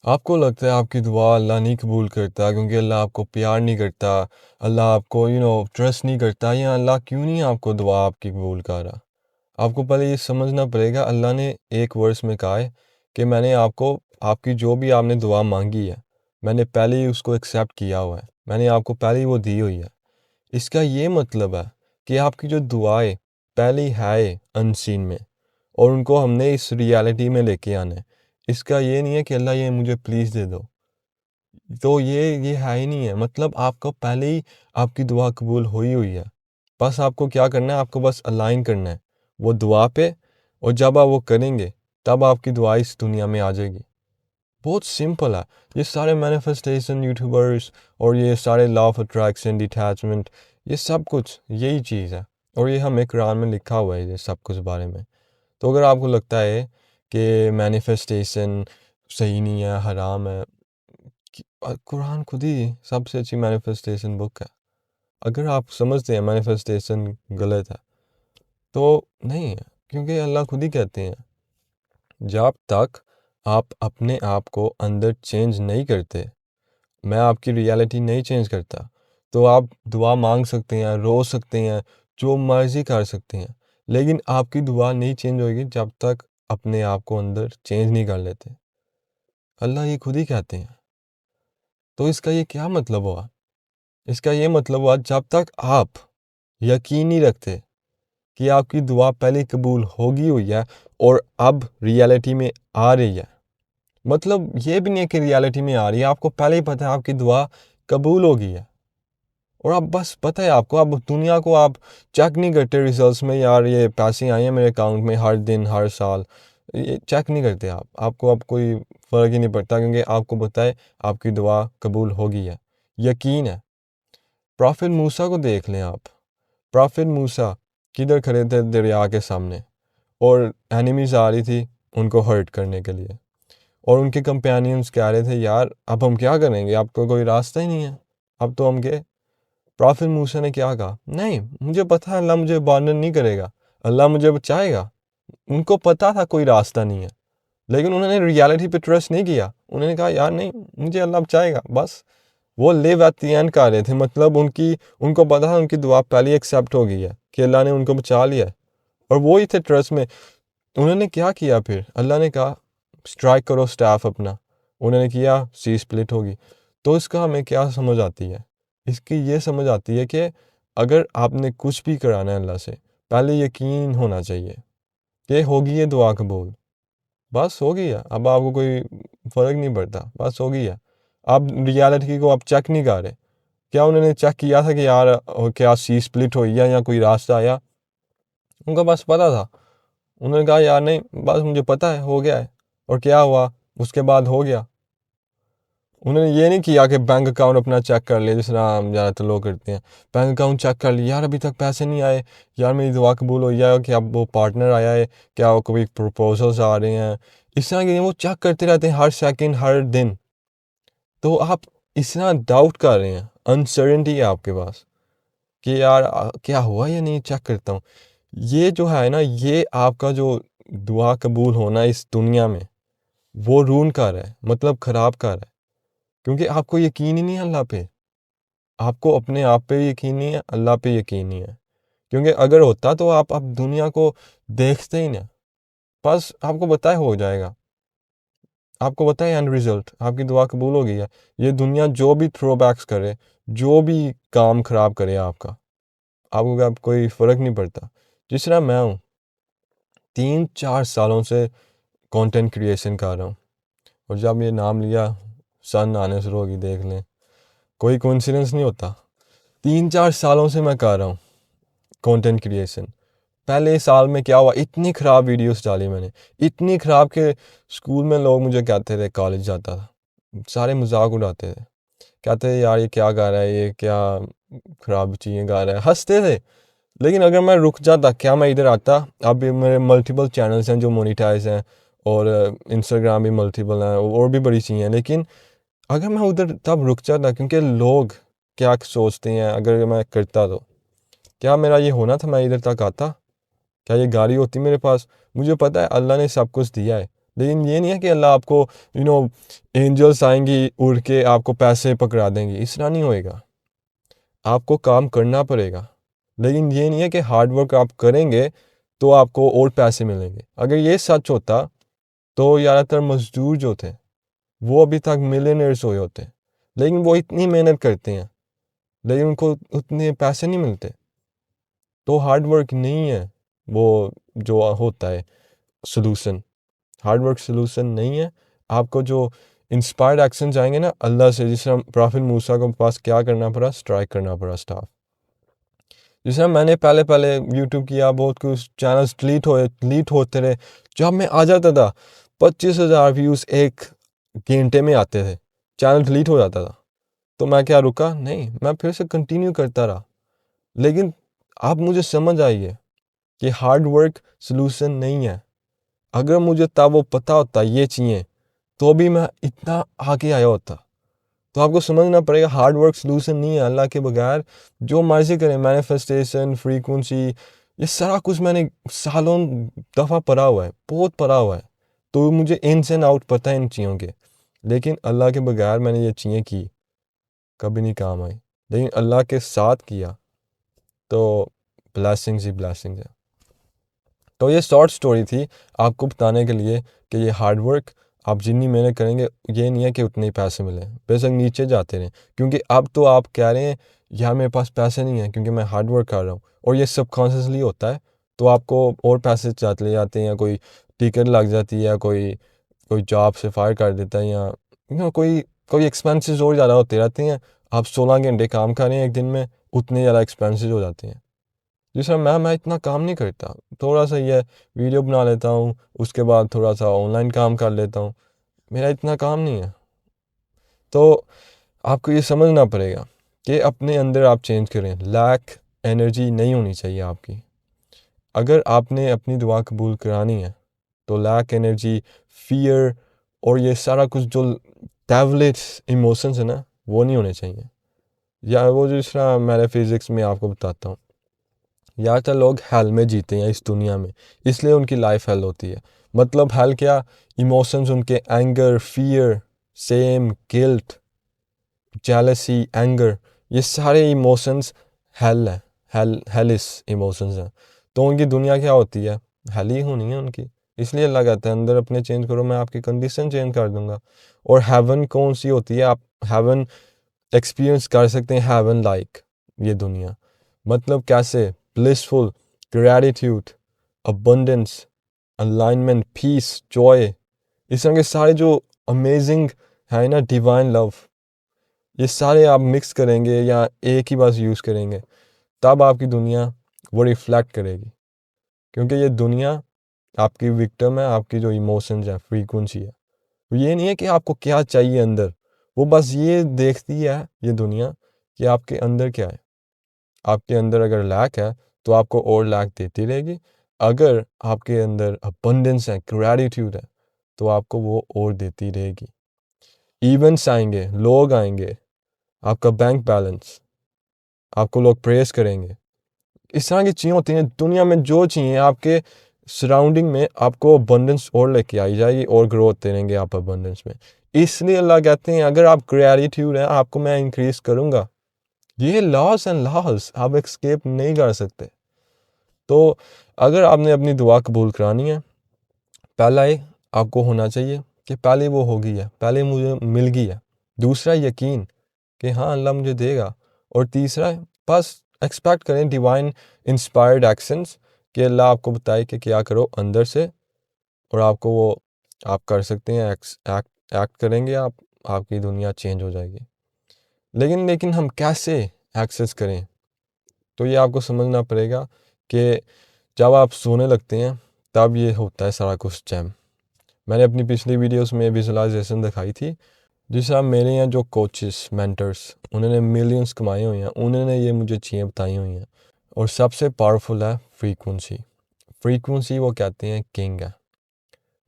آپ کو لگتا ہے آپ کی دعا اللہ نہیں قبول کرتا کیونکہ اللہ آپ کو پیار نہیں کرتا، اللہ آپ کو ٹرسٹ نہیں کرتا، یا اللہ کیوں نہیں آپ کو دعا آپ کی قبول کر رہا؟ آپ کو پہلے یہ سمجھنا پڑے گا، اللہ نے ایک ورس میں کہا ہے کہ میں نے آپ کو، آپ کی جو بھی آپ نے دعا مانگی ہے، میں نے پہلے ہی اس کو ایکسیپٹ کیا ہوا ہے، میں نے آپ کو پہلے ہی وہ دی ہوئی ہے۔ اس کا یہ مطلب ہے کہ آپ کی جو دعائیں پہلے ہی ہے ان سین میں، اور ان کو ہم نے اس ریالٹی میں لے کے آنا ہے۔ اس کا یہ نہیں ہے کہ اللہ یہ مجھے پلیز دے دو، تو یہ ہے ہی نہیں ہے، مطلب آپ کو پہلے ہی آپ کی دعا قبول ہوئی ہے۔ بس آپ کو کیا کرنا ہے، آپ کو بس الائن کرنا ہے وہ دعا پہ، اور جب آپ وہ کریں گے تب آپ کی دعا اس دنیا میں آ جائے گی۔ بہت سمپل ہے۔ یہ سارے مینیفیسٹیشن یوٹیوبرس اور یہ سارے لا آف اٹریکشن، ڈیٹیچمنٹ، یہ سب کچھ یہی چیز ہے، اور یہ ہمیں قرآن میں لکھا ہوا ہے یہ سب کچھ بارے میں۔ تو اگر آپ کو لگتا ہے کہ مینیفیسٹیشن صحیح نہیں ہے، حرام ہے، قرآن خود ہی سب سے اچھی مینیفیسٹیشن بک ہے۔ اگر آپ سمجھتے ہیں مینیفیسٹیشن غلط ہے تو نہیں ہے، کیونکہ اللہ خود ہی کہتے ہیں جب تک آپ اپنے آپ کو اندر چینج نہیں کرتے، میں آپ کی ریالٹی نہیں چینج کرتا، تو آپ دعا مانگ سکتے ہیں، رو سکتے ہیں، جو مرضی کر سکتے ہیں، لیکن آپ کی دعا نہیں چینج ہوئے گی جب تک اپنے آپ کو اندر چینج نہیں کر لیتے۔ اللہ یہ خود ہی کہتے ہیں۔ تو اس کا یہ کیا مطلب ہوا؟ اس کا یہ مطلب ہوا جب تک آپ یقین نہیں رکھتے کہ آپ کی دعا پہلے قبول ہوگی ہوئی ہے اور اب ریالٹی میں آ رہی ہے، مطلب یہ بھی نہیں ہے کہ ریالٹی میں آ رہی ہے، آپ کو پہلے ہی پتہ ہے آپ کی دعا قبول ہو گئی ہے، اور اب بس پتہ ہے آپ کو، اب دنیا کو آپ چیک نہیں کرتے ریزلٹس میں، یار یہ پیسے آئے ہیں میرے اکاؤنٹ میں ہر دن ہر سال، یہ چیک نہیں کرتے آپ کو اب کوئی فرق ہی نہیں پڑتا، کیونکہ آپ کو پتہ ہے آپ کی دعا قبول ہو گئی ہے، یقین ہے۔ پرافٹ موسیٰ کو دیکھ لیں آپ، پرافٹ موسیٰ کدھر کھڑے تھے؟ دریا کے سامنے، اور اینیمیز آ رہی تھی ان کو ہرٹ کرنے کے لیے، اور ان کے کمپینینز کہہ رہے تھے یار اب ہم کیا کریں گے، اب تو کوئی راستہ ہی نہیں ہے، اب تو ہم گئے۔ پرافٹ موسیٰ نے کیا کہا؟ نہیں، مجھے پتہ ہے اللہ مجھے ابانڈن نہیں کرے گا، اللہ مجھے بچائے گا۔ ان کو پتہ تھا کوئی راستہ نہیں ہے، لیکن انہوں نے ریالٹی پہ ٹرسٹ نہیں کیا، انہوں نے کہا یار نہیں، مجھے اللہ بچائے گا بس۔ وہ لیو ایٹ دی اینڈ کر رہے تھے، مطلب ان کو پتہ تھا ان کی دعا پہلے ایکسیپٹ ہو گئی ہے کہ اللہ نے ان کو بچا لیا ہے، اور وہی تھے ٹرسٹ میں۔ انہوں نے کیا کیا پھر؟ اللہ نے کہا اسٹرائک کرو سٹاف اپنا، انہوں نے کیا، سی سپلٹ ہوگی۔ تو اس کا ہمیں کیا سمجھ آتی ہے؟ اس کی یہ سمجھ آتی ہے کہ اگر آپ نے کچھ بھی کرانا ہے اللہ سے، پہلے یقین ہونا چاہیے کہ ہوگی یہ دعا قبول، بس ہو گئی ہے، اب آپ کو کوئی فرق نہیں پڑتا، بس ہو گئی ہے۔ آپ ریالٹی کو آپ چیک نہیں کر رہے، کیا انہوں نے چیک کیا تھا کہ یار کیا سی سپلٹ ہوئی ہے یا کوئی راستہ آیا؟ ان کو بس پتہ تھا، انہوں نے کہا یار نہیں، بس مجھے پتہ ہے ہو گیا ہے، اور کیا ہوا اس کے بعد؟ ہو گیا۔ انہوں نے یہ نہیں کیا کہ بینک اکاؤنٹ اپنا چیک کر لیا، جس طرح ہم زیادہ تر لوگ کرتے ہیں، بینک اکاؤنٹ چیک کر لیا، یار ابھی تک پیسے نہیں آئے، یار میری دعا قبول ہوئی ہے، کہ اب وہ پارٹنر آیا ہے، کیا وہ کوئی پروپوزلز آ رہے ہیں، اس طرح کے وہ چیک کرتے رہتے ہیں ہر سیکنڈ ہر دن۔ تو آپ اس طرح ڈاؤٹ کر رہے ہیں، انسرٹنٹی ہے آپ کے پاس کہ یار کیا ہوا یا نہیں، چیک کرتا ہوں۔ یہ جو ہے نا، یہ آپ کا جو دعا قبول ہونا اس دنیا میں، وہ رون کر رہا ہے، مطلب خراب کر رہا ہے، کیونکہ آپ کو یقین ہی نہیں ہے اللہ پہ، آپ کو اپنے آپ پہ یقین نہیں ہے، اللہ پہ یقین نہیں ہے، کیونکہ اگر ہوتا تو آپ اب دنیا کو دیکھتے ہی نہیں، بس آپ کو بتائے ہو جائے گا، آپ کو بتائے اینڈ رزلٹ، آپ کی دعا قبول ہو گئی ہے۔ یہ دنیا جو بھی تھرو بیکس کرے، جو بھی کام خراب کرے آپ کا، آپ کو اب کوئی فرق نہیں پڑتا۔ جس طرح میں ہوں، 3-4 سالوں سے کانٹینٹ کریشن کر رہا ہوں، اور جب یہ نام لیا سن آنے شروع ہوگی، دیکھ لیں، کوئی کوئنسیڈنس نہیں ہوتا۔ 3-4 سالوں سے میں کر رہا ہوں کانٹینٹ کریشن۔ پہلے سال میں کیا ہوا، اتنی خراب ویڈیوز ڈالی میں نے، اتنی خراب کہ اسکول میں لوگ مجھے کہتے تھے، کالج جاتا تھا، سارے مذاق اڑاتے تھے، کہتے تھے یار یہ کیا کر رہا ہے، یہ کیا خراب چیزیں کر رہا ہے، ہنستے تھے۔ لیکن اگر میں رک جاتا، کیا میں ادھر آتا؟ اب میرے ملٹیپل چینلز ہیں جو مونیٹائز ہیں، اور انسٹاگرام بھی ملٹیپل ہیں، اور بھی بڑی چیزیں ہیں، لیکن اگر میں ادھر تب رک جاتا، کیونکہ لوگ کیا سوچتے ہیں، اگر میں کرتا تو کیا میرا یہ ہونا تھا، میں ادھر تک آتا؟ کیا یہ گاڑی ہوتی میرے پاس؟ مجھے پتہ ہے اللہ نے سب کچھ دیا ہے، لیکن یہ نہیں ہے کہ اللہ آپ کو اینجلس آئیں گی اڑ کے آپ کو پیسے پکڑا دیں گی، اس طرح نہیں ہوئے گا. آپ کو کام کرنا پڑے گا، لیکن یہ نہیں ہے کہ ہارڈ ورک آپ کریں گے تو آپ کو اور پیسے ملیں گے. اگر یہ سچ ہوتا تو زیادہ تر مزدور جو تھے وہ ابھی تک ملینئرز ہوئے ہوتے، لیکن وہ اتنی محنت کرتے ہیں لیکن ان کو اتنے پیسے نہیں ملتے. تو ہارڈ ورک نہیں ہے وہ جو ہوتا ہے سلوشن. ہارڈ ورک سلوشن نہیں ہے. آپ کو جو انسپائرڈ ایکشنز آئیں گے نا اللہ سے، جس طرح پرافٹ موسیٰ کو پاس کیا کرنا پڑا، اسٹرائک کرنا پڑا اسٹاف. جس طرح میں نے پہلے یوٹیوب کیا، بہت کچھ چینلز ڈیلیٹ ہوتے رہے. جب میں آ جاتا تھا 25,000 ویوز ایک گھنٹے میں آتے تھے، چینل ڈیلیٹ ہو جاتا تھا. تو میں کیا رکا؟ نہیں، میں پھر سے کنٹینیو کرتا رہا. لیکن آپ مجھے سمجھ آئیے کہ ہارڈ ورک سلوشن نہیں ہے. اگر مجھے تب وہ پتہ ہوتا یہ چیزیں تو بھی میں اتنا آگے آیا ہوتا. تو آپ کو سمجھنا پڑے گا ہارڈ ورک سلوشن نہیں ہے. اللہ کے بغیر جو مرضی کریں، مینیفیسٹیشن، فریکوینسی، یہ سارا کچھ میں نے سالوں دفعہ پڑھا ہوا ہے، بہت پڑھا ہوا ہے. تو مجھے انس اینڈ آؤٹ پتہ ہے ان چیزوں کے. لیکن اللہ کے بغیر میں نے یہ چیزیں کی کبھی نہیں کام آئی. لیکن اللہ کے ساتھ کیا تو بلیسنگز ہی بلیسنگز ہے. تو یہ شارٹ سٹوری تھی آپ کو بتانے کے لیے کہ یہ ہارڈ ورک آپ جتنی محنت کریں گے یہ نہیں ہے کہ اتنے ہی پیسے ملیں، بے شک نیچے جاتے رہیں. کیونکہ اب تو آپ کہہ رہے ہیں یار میرے پاس پیسے نہیں ہیں کیونکہ میں ہارڈ ورک کر رہا ہوں، اور یہ سب کانشیسلی ہوتا ہے. تو آپ کو اور پیسے چلے جاتے ہیں، یا کوئی ٹکٹ لگ جاتی ہے، یا کوئی جاب سے فائر کر دیتا ہے، یا کوئی ایکسپینسز اور زیادہ ہوتے رہتے ہیں. آپ 16 گھنٹے کام کر رہے ہیں ایک دن میں، اتنے زیادہ ایکسپینسز ہو جاتے ہیں. جس طرح میں اتنا کام نہیں کرتا، تھوڑا سا یہ ویڈیو بنا لیتا ہوں، اس کے بعد تھوڑا سا آن لائن کام کر لیتا ہوں، میرا اتنا کام نہیں ہے. تو آپ کو یہ سمجھنا پڑے گا کہ اپنے اندر آپ چینج کریں. لیک انرجی نہیں ہونی چاہیے آپ کی. اگر آپ نے اپنی دعا قبول کرانی ہے تو لیک انرجی، فیئر اور یہ سارا کچھ جو ٹیبلٹس ایموشنز ہیں نا وہ نہیں ہونے چاہیے. یا وہ جس طرح میرے فزکس میں آپ کو بتاتا ہوں، یا تو لوگ ہیل میں جیتے ہیں اس دنیا میں، اس لیے ان کی لائف ہیل ہوتی ہے. مطلب ہیل کیا؟ ایموشنز ان کے anger, fear, shame, guilt, jealousy, anger, یہ سارے ایموشنز ہیل ہیں، ہیلس ایموشنز ہیں. تو ان کی دنیا کیا ہوتی ہے؟ ہیل ہی ہونی ہے ان کی. اس لیے اللہ کہتا ہے اندر اپنے چینج کرو، میں آپ کی کنڈیشن چینج کر دوں گا. اور ہیون کون سی ہوتی ہے؟ آپ ہیون ایکسپیرئنس کر سکتے ہیں، ہیون لائک یہ دنیا. مطلب کیسے؟ بلسفل، گریٹیٹیوڈ، ابنڈنس، الائنمنٹ، پیس، جوائے، اس طرح کے سارے جو امیزنگ ہے نا، ڈیوائن لو، یہ سارے آپ مکس کریں گے یا ایک ہی بس یوز کریں گے تب آپ کی دنیا وہ ریفلیکٹ کرے گی. کیونکہ یہ دنیا آپ کی وکٹم ہے، آپ کی جو ایموشنز ہیں، فریکوینسی ہے. یہ نہیں ہے کہ آپ کو کیا چاہیے اندر، وہ بس یہ دیکھتی ہے یہ دنیا کہ آپ کے اندر کیا ہے. آپ کے اندر اگر لیک ہے تو آپ کو اور لیک دیتی رہے گی. اگر آپ کے اندر ابنڈنس ہے، گریٹیٹیوڈ ہے، تو آپ کو وہ اور دیتی رہے گی. ایونٹس آئیں گے، لوگ آئیں گے، آپ کا بینک بیلنس، آپ کو لوگ پریز کریں گے. اس طرح کی چیزیں ہوتی ہیں دنیا میں. جو چیزیں آپ کے سراؤنڈنگ میں آپ کو ابنڈنس اور لے کے آئی جائے گی، اور گرو ہوتے رہیں گے آپ ابنڈنس میں. اس لیے اللہ کہتے ہیں اگر آپ گریٹیٹیوڈ ہیں آپ کو میں انکریز کروں گا. یہ لاس اینڈ لاس آپ ایکسکیپ نہیں کر سکتے. تو اگر آپ نے اپنی دعا قبول کرانی ہے، پہلا آپ کو ہونا چاہیے کہ پہلے وہ ہو گئی ہے، پہلے مجھے مل گئی ہے. دوسرا یقین کہ ہاں اللہ مجھے دے گا. اور تیسرا بس ایکسپیکٹ کریں ڈیوائن انسپائرڈ ایکشنز، کہ اللہ آپ کو بتائے کہ کیا کرو اندر سے، اور آپ کو وہ آپ کر سکتے ہیں. ایکٹ کریں گے آپ کی دنیا چینج ہو جائے گی. لیکن ہم کیسے ایکسیس کریں؟ تو یہ آپ کو سمجھنا پڑے گا کہ جب آپ سونے لگتے ہیں تب یہ ہوتا ہے سارا کچھ جیم. میں نے اپنی پچھلی ویڈیوز میں ویژولائزیشن دکھائی تھی. جس طرح میرے یہاں جو کوچز، مینٹرس، انہوں نے ملینز کمائے ہوئے ہیں، انہوں نے یہ مجھے چیزیں بتائی ہوئی ہیں. اور سب سے پاورفل ہے فریکوینسی. فریکوینسی وہ کہتے ہیں کنگ ہے.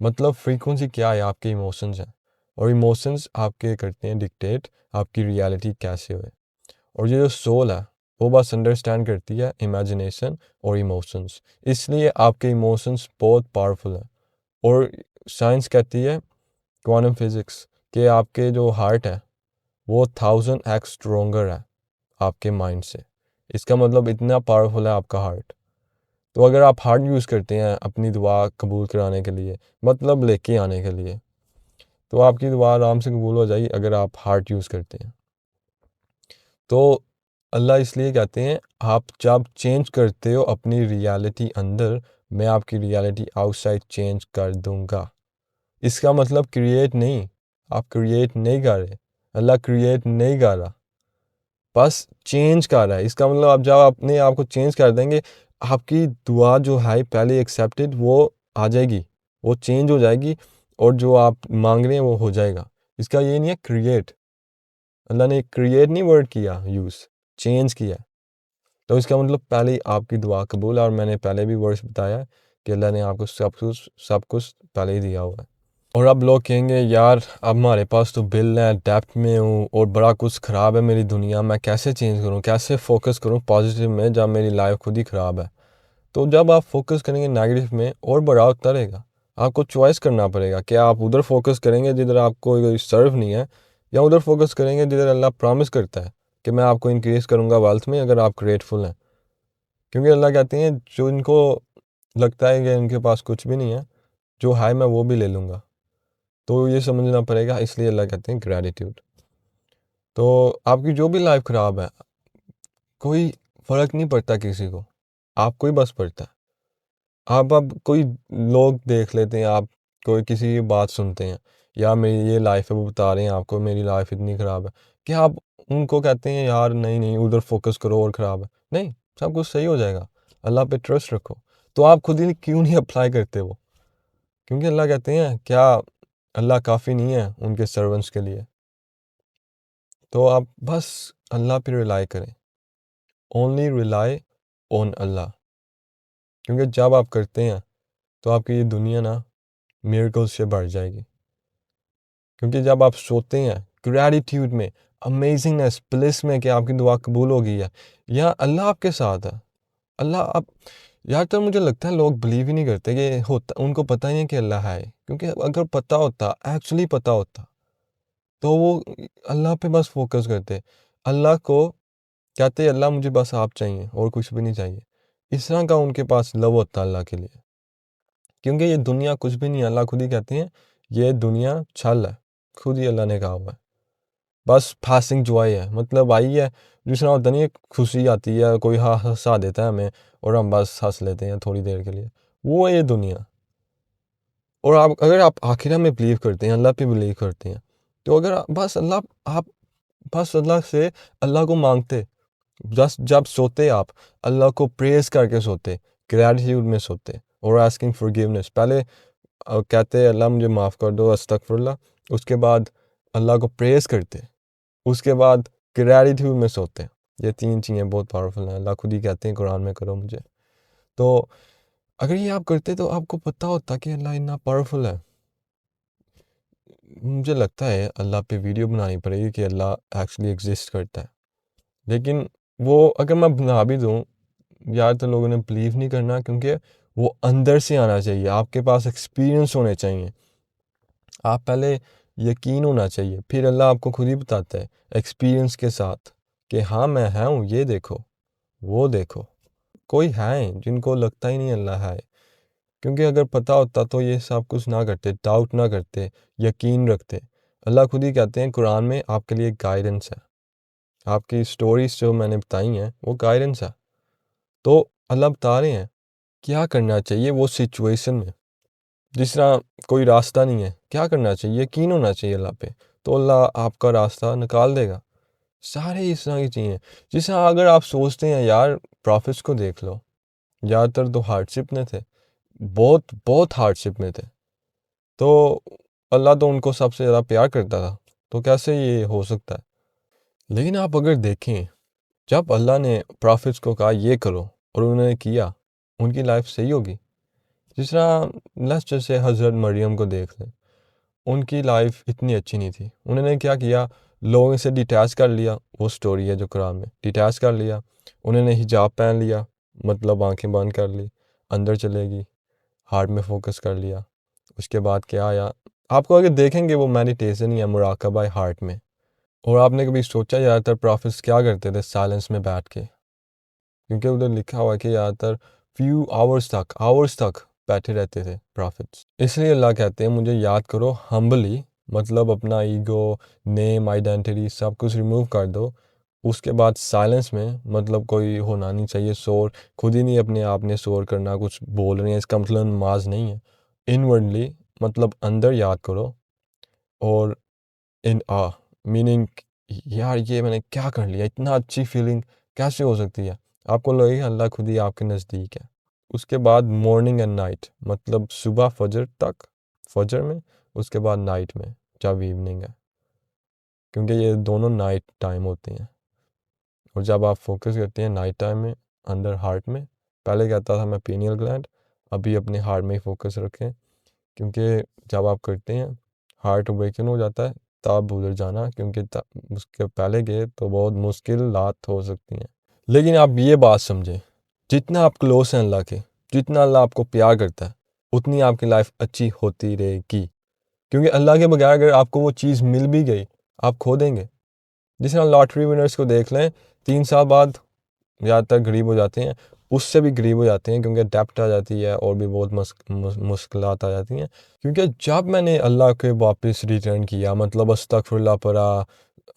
مطلب فریکوینسی کیا ہے؟ آپ کے ایموشنز ہیں، اور ایموشنز آپ کے کرتے ہیں ڈکٹیٹ آپ کی ریالٹی کیسے ہوئے. اور یہ جو سول ہے وہ بس انڈرسٹینڈ کرتی ہے امیجنیشن اور ایموشنز. اس لیے آپ کے ایموشنز بہت پاورفل ہیں. اور سائنس کہتی ہے کوانٹم فزکس کہ آپ کے جو ہارٹ ہے وہ 1000x اسٹرونگر ہے آپ کے مائنڈ سے. اس کا مطلب اتنا پاورفل ہے آپ کا ہارٹ. تو اگر آپ ہارٹ یوز کرتے ہیں اپنی دعا قبول کرانے کے لیے, مطلب لے کے آنے کے لیے, تو آپ کی دعا آرام سے قبول ہو جائے گی اگر آپ ہارٹ یوز کرتے ہیں. تو اللہ اس لیے کہتے ہیں آپ جب چینج کرتے ہو اپنی ریالٹی اندر, میں آپ کی ریالٹی آؤٹ سائڈ چینج کر دوں گا. اس کا مطلب کریٹ نہیں, آپ کریٹ نہیں کر رہے, اللہ کریٹ نہیں کر رہا, بس چینج کر رہا ہے. اس کا مطلب آپ جب اپنے آپ کو چینج کر دیں گے, آپ کی دعا جو ہے پہلے ایکسیپٹڈ وہ آ جائے گی, وہ چینج ہو جائے گی, اور جو آپ مانگ رہے ہیں وہ ہو جائے گا. اس کا یہ نہیں ہے کریٹ, اللہ نے کریٹ نہیں ورڈ کیا یوز, چینج کیا. تو اس کا مطلب پہلے ہی آپ کی دعا قبول. اور میں نے پہلے بھی ورڈس بتایا کہ اللہ نے آپ کو سب کچھ پہلے ہی دیا ہوا ہے. اور اب لوگ کہیں گے یار اب ہمارے پاس تو بل ہے, ڈیپتھ میں ہوں, اور بڑا کچھ خراب ہے میری دنیا, میں کیسے چینج کروں, کیسے فوکس کروں پازیٹیو میں جب میری لائف خود ہی خراب ہے. تو جب آپ فوکس کریں گے نیگیٹو میں اور بڑا ہوتا رہے گا. آپ کو چوائس کرنا پڑے گا کہ آپ ادھر فوکس کریں گے جدھر آپ کو سرو نہیں ہے, یا ادھر فوکس کریں گے جدھر اللہ پرامس کرتا ہے کہ میں آپ کو انکریز کروں گا ویلتھ میں اگر آپ گریٹفل ہیں. کیونکہ اللہ کہتے ہیں جو ان کو لگتا ہے کہ ان کے پاس کچھ بھی نہیں ہے, جو ہے میں وہ بھی لے لوں گا. تو یہ سمجھنا پڑے گا, اس لیے اللہ کہتے ہیں گریٹیٹیوڈ. تو آپ کی جو بھی لائف خراب ہے, کوئی فرق نہیں پڑتا کسی کو, آپ کو ہی بس پڑتا ہے. آپ اب کوئی لوگ دیکھ لیتے ہیں, آپ کوئی کسی کی بات سنتے ہیں, یا میری یہ لائف ہے, وہ بتا رہے ہیں آپ کو میری لائف اتنی خراب ہے, کہ آپ ان کو کہتے ہیں یار نہیں نہیں ادھر فوکس کرو اور خراب ہے. نہیں, سب کچھ صحیح ہو جائے گا, اللہ پہ ٹرسٹ رکھو. تو آپ خود ہی کیوں نہیں اپلائی کرتے وہ؟ کیونکہ اللہ کہتے ہیں کیا اللہ کافی نہیں ہے ان کے سرونٹس کے لیے؟ تو آپ بس اللہ پہ ریلائی کریں, اونلی ریلائی آن اللہ. کیونکہ جب آپ کرتے ہیں تو آپ کی یہ دنیا نا میریکل سے بڑھ جائے گی. کیونکہ جب آپ سوتے ہیں گریٹیٹیوڈ میں, امیزنگنیس, بلس میں کہ آپ کی دعا قبول ہو گئی ہے, یا اللہ آپ کے ساتھ ہے. اللہ آپ یار تو مجھے لگتا ہے لوگ بلیو ہی نہیں کرتے کہ ہوتا, ان کو پتہ ہی نہیں کہ اللہ ہے. کیونکہ اگر پتہ ہوتا, ایکچولی پتہ ہوتا, تو وہ اللہ پہ بس فوکس کرتے, اللہ کو کہتے اللہ مجھے بس آپ چاہیے اور کچھ بھی نہیں چاہیے. اس طرح کا ان کے پاس لو ہوتا اللہ کے لیے. کیونکہ یہ دنیا کچھ بھی نہیں ہے, اللہ خود ہی کہتے ہیں یہ دنیا چھل ہے, خود ہی اللہ نے کہا ہوا ہے. بس پاسنگ جوائے ہے, مطلب آئی ہے جس طرح ہوتا نہیں ہے, خوشی آتی ہے, کوئی ہنسا دیتا ہے ہمیں اور ہم بس ہنس لیتے ہیں تھوڑی دیر کے لیے, وہ ہے یہ دنیا. اور آپ اگر آپ آخرہ میں بلیو کرتے ہیں, اللہ پہ بلیو کرتے ہیں, تو اگر آپ بس اللہ سے اللہ کو مانگتے, بس جب سوتے آپ اللہ کو پریز کر کے سوتے, گریٹیٹیوڈ میں سوتے, اور آسکنگ فارگیونیس, پہلے کہتے اللہ مجھے معاف کر دو, استغفر اللہ, اس کے بعد اللہ کو پریز کرتے, اس کے بعد گریٹیٹیوڈ میں سوتے. یہ تین چیزیں بہت پاورفل ہیں, اللہ خود ہی کہتے ہیں قرآن میں کرو مجھے. تو اگر یہ آپ کرتے تو آپ کو پتہ ہوتا کہ اللہ اتنا پاورفل ہے. مجھے لگتا ہے اللہ پہ ویڈیو بنانی پڑے گی کہ اللہ ایکچولی ایگزسٹ کرتا ہے. لیکن وہ اگر میں بنا بھی دوں یار تو لوگوں نے بلیو نہیں کرنا, کیونکہ وہ اندر سے آنا چاہیے, آپ کے پاس ایکسپیرینس ہونے چاہیے, آپ پہلے یقین ہونا چاہیے, پھر اللہ آپ کو خود ہی بتاتا ہے ایکسپیرینس کے ساتھ کہ ہاں میں ہوں, یہ دیکھو وہ دیکھو. کوئی ہے جن کو لگتا ہی نہیں اللہ ہے, کیونکہ اگر پتہ ہوتا تو یہ سب کچھ نہ کرتے, ڈاؤٹ نہ کرتے, یقین رکھتے. اللہ خود ہی کہتے ہیں قرآن میں آپ کے لیے گائیڈنس ہے, آپ کی سٹوریز جو میں نے بتائی ہیں وہ گائیڈنس ہے. تو اللہ بتا رہے ہیں کیا کرنا چاہیے وہ سچویشن میں. جس طرح کوئی راستہ نہیں ہے, کیا کرنا چاہیے, یقین ہونا چاہیے اللہ پہ, تو اللہ آپ کا راستہ نکال دے گا. سارے اس طرح کی چیزیں, جس طرح اگر آپ سوچتے ہیں یار پروفٹس کو دیکھ لو, زیادہ تر تو ہارڈ شپ میں تھے, بہت بہت ہارڈ شپ میں تھے, تو اللہ تو ان کو سب سے زیادہ پیار کرتا تھا, تو کیسے یہ ہو سکتا ہے؟ لیکن آپ اگر دیکھیں جب اللہ نے پروفٹس کو کہا یہ کرو اور انہوں نے کیا, ان کی لائف صحیح ہوگی. جس طرح جیسے حضرت مریم کو دیکھ لیں, ان کی لائف اتنی اچھی نہیں تھی, انہوں نے کیا کیا, لوگوں سے ڈیٹیچ کر لیا, وہ سٹوری ہے جو قرآن میں, ڈیٹیچ کر لیا, انہوں نے حجاب پہن لیا, مطلب آنکھیں بند کر لی, اندر چلے گی, ہارٹ میں فوکس کر لیا, اس کے بعد کیا آیا، آپ کو اگر دیکھیں گے وہ میڈیٹیشن ہی ہے، مراقبہ ہارٹ میں. اور آپ نے کبھی سوچا زیادہ تر پرافٹس کیا کرتے تھے سائلنس میں بیٹھ کے؟ کیونکہ ادھر لکھا ہوا ہے کہ زیادہ تر فیو آورس تک بیٹھے رہتے تھے پرافٹس. اس لیے اللہ کہتے ہیں مجھے یاد کرو ہمبلی، مطلب اپنا ایگو، نیم، آئیڈینٹی سب کچھ ریموو کر دو. اس کے بعد سائلنس میں، مطلب کوئی ہونا نہیں چاہیے شور، خود ہی نہیں اپنے آپ نے شور کرنا، کچھ بول رہے ہیں، اس کا مطلب نماز نہیں ہے. انورڈلی مطلب اندر یاد کرو، اور ان میننگ یار یہ میں نے کیا کر لیا، اتنا اچھی فیلنگ کیسے ہو سکتی ہے، آپ کو لگے گا اللہ خود ہی آپ کے نزدیک ہے. اس کے بعد مارننگ اینڈ نائٹ، مطلب صبح فجر تک، فجر میں، اس کے بعد نائٹ میں جب ایوننگ ہے، کیونکہ یہ دونوں نائٹ ٹائم ہوتے ہیں. اور جب آپ فوکس کرتے ہیں نائٹ ٹائم میں اندر ہارٹ میں، پہلے کہتا تھا میں پینیل گلینڈ، ابھی اپنے ہارٹ میں ہی فوکس رکھیں، کیونکہ جب آپ کرتے ہیں ہارٹ اویکن ہو جاتا ہے، تب ادھر جانا، کیونکہ اس کے پہلے گئے تو بہت مشکلات ہو سکتی ہیں. لیکن آپ یہ بات سمجھیں، جتنا آپ کلوز ہیں اللہ کے، جتنا اللہ آپ کو پیار کرتا ہے، اتنی آپ کی لائف اچھی ہوتی رہے گی. کیونکہ اللہ کے بغیر اگر آپ کو وہ چیز مل بھی گئی، آپ کھو دیں گے. جس طرح لاٹری ونرز کو دیکھ لیں، 3 سال بعد زیادہ تر غریب ہو جاتے ہیں، اس سے بھی غریب ہو جاتے ہیں، کیونکہ ڈیپٹ آ جاتی ہے اور بھی بہت مشکلات آ جاتی ہیں. کیونکہ جب میں نے اللہ کے واپس ریٹرن کیا، مطلب استغفر اللہ پڑھا،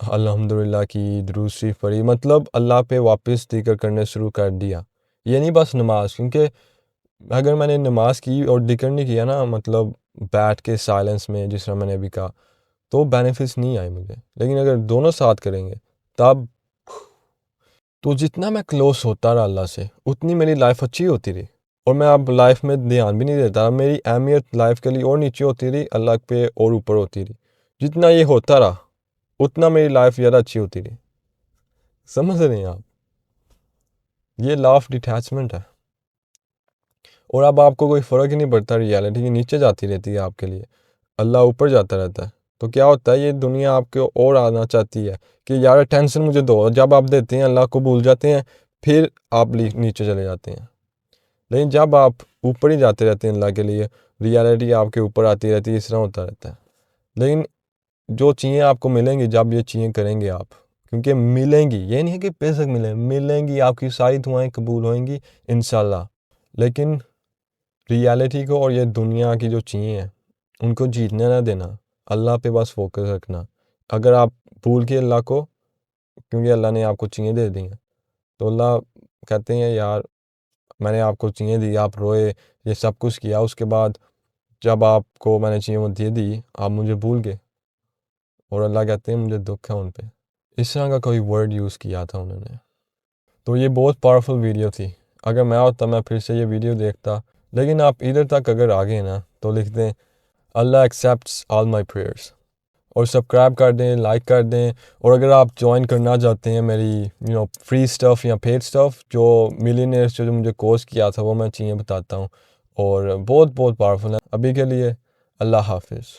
الحمدللہ کی، درود شریف پڑھی، مطلب اللہ پہ واپس ذکر کرنے شروع کر دیا. یہ نہیں بس نماز، کیونکہ اگر میں نے نماز کی اور ذکر نہیں کیا نا، مطلب بیٹھ کے سائلنس میں، جس طرح میں نے ابھی کہا، تو بینیفٹس نہیں آئے مجھے. لیکن اگر دونوں ساتھ کریں گے تب، تو جتنا میں کلوز ہوتا رہا اللہ سے، اتنی میری لائف اچھی ہوتی رہی. اور میں اب لائف میں دھیان بھی نہیں دیتا، میری اہمیت لائف کے لیے اور نیچے ہوتی رہی، اللہ پہ اور اوپر ہوتی رہی. جتنا یہ ہوتا رہا اتنا میری لائف زیادہ اچھی ہوتی رہی. سمجھ رہے ہیں آپ؟ یہ لا آف ڈیٹیچمنٹ ہے. اور اب آپ کو کوئی فرق ہی نہیں پڑتا، ریالٹی نیچے جاتی رہتی ہے آپ کے لیے، اللہ اوپر جاتا رہتا ہے. تو کیا ہوتا ہے، یہ دنیا آپ کے اور آنا چاہتی ہے کہ یار ٹینشن مجھے دو، جب آپ دیتے ہیں اللہ کو بھول جاتے ہیں، پھر آپ نیچے چلے جاتے ہیں. لیکن جب آپ اوپر ہی جاتے رہتے ہیں اللہ کے لیے، ریالٹی آپ کے اوپر آتی رہتی ہے، اس طرح ہوتا رہتا ہے. لیکن جو چیزیں آپ کو ملیں گی جب یہ چیزیں کریں گے آپ، کیونکہ ملیں گی، یہ نہیں ہے کہ پیسے ملیں گی، آپ کی ساری دعائیں قبول ہوئیں گی انشاءاللہ. لیکن ریالٹی کو اور یہ دنیا کی جو چیزیں ہیں ان کو جیتنے نہ دینا، اللہ پہ بس فوکس رکھنا. اگر آپ بھول کے اللہ کو، کیونکہ اللہ نے آپ کو چیزیں دے دی ہیں، تو اللہ کہتے ہیں یار میں نے آپ کو چیزیں دی، آپ روئے، یہ سب کچھ کیا، اس کے بعد جب آپ کو میں نے چیزیں وہ دے دی آپ مجھے بھول گئے. اور اللہ کہتے ہیں مجھے دکھ ہے ان پہ. اس طرح کا کوئی ورڈ یوز کیا تھا انہوں نے. تو یہ بہت پاورفل ویڈیو تھی. اگر میں ہوتا میں پھر سے یہ ویڈیو دیکھتا. لیکن آپ ادھر تک اگر آگے نا تو لکھ دیں اللہ ایکسیپٹس آل مائی پریئرس، اور سبسکرائب کر دیں، لائک کر دیں. اور اگر آپ جوائن کرنا چاہتے ہیں میری فری سٹف یا پیڈ سٹف، جو ملینئرس جو مجھے کورس کیا تھا، وہ میں چیزیں بتاتا ہوں اور بہت بہت پاورفل ہیں. ابھی کے لیے اللہ حافظ.